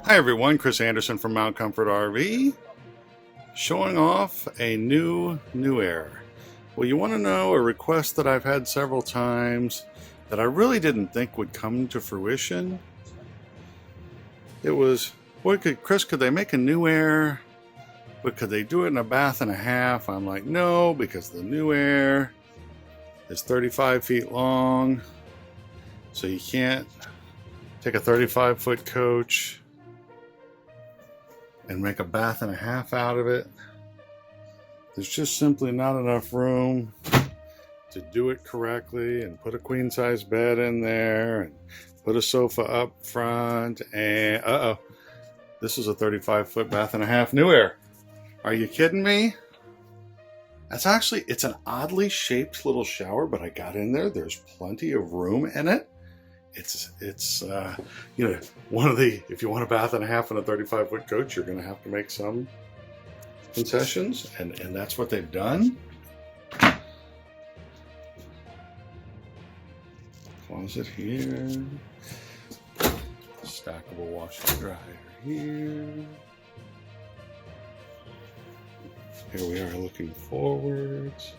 Hi everyone, Chris Anderson from Mount Comfort RV, showing off a new Aire. Well, you want to know a request that I've had several times that I really didn't think would come to fruition? It was, boy, Chris, could they make a New Aire, but could they do it in a bath and a half? I'm like, no, because the New Aire is 35 feet long, so you can't take a 35-foot coach and make a bath and a half out of it. There's just simply not enough room to do it correctly and put a queen size bed in there and put a sofa up front. And this is a 35-foot bath and a half New Aire. Are you kidding me? It's an oddly shaped little shower, but I got in there. There's plenty of room in it. It's one of the, if you want a bath and a half and a 35-foot coach, you're going to have to make some concessions, and that's what they've done. Closet here, stackable washer dryer here. Here we are looking forwards.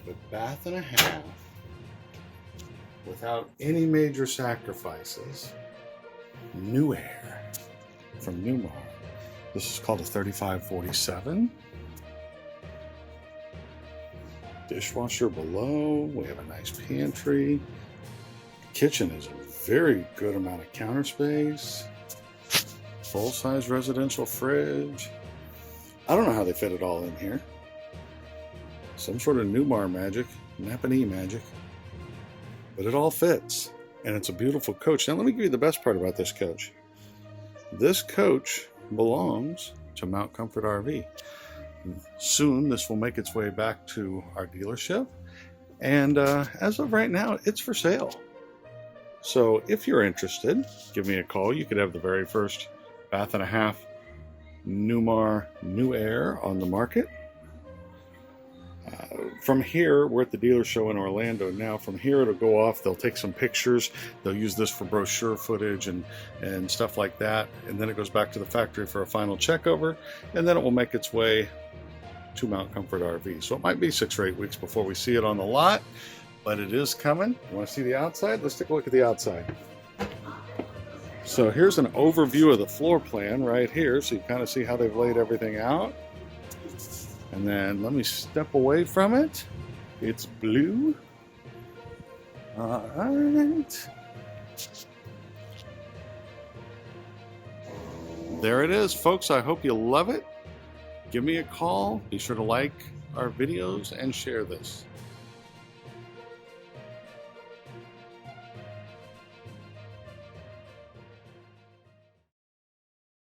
The bath and a half without any major sacrifices. New Aire from Newmar. This is called a 3547. Dishwasher below. We have a nice pantry. Kitchen is a very good amount of counter space. Full-size residential fridge. I don't know how they fit it all in here. Some sort of Newmar magic, Napanee magic. But it all fits, and it's a beautiful coach. Now let me give you the best part about this coach. This coach belongs to Mount Comfort RV. Soon this will make its way back to our dealership, and as of right now, it's for sale. So if you're interested, give me a call. You could have the very first bath and a half Newmar New Aire on the market. From here, we're at the dealer show in Orlando now. From here, it'll go off. They'll take some pictures. They'll use this for brochure footage and stuff like that. And then it goes back to the factory for a final checkover. And then it will make its way to Mount Comfort RV. So it might be 6 or 8 weeks before we see it on the lot, but it is coming. You want to see the outside? Let's take a look at the outside. So here's an overview of the floor plan right here. So you kind of see how they've laid everything out. And then let me step away from it. It's blue. All right. There it is, folks. I hope you love it. Give me a call. Be sure to like our videos and share this.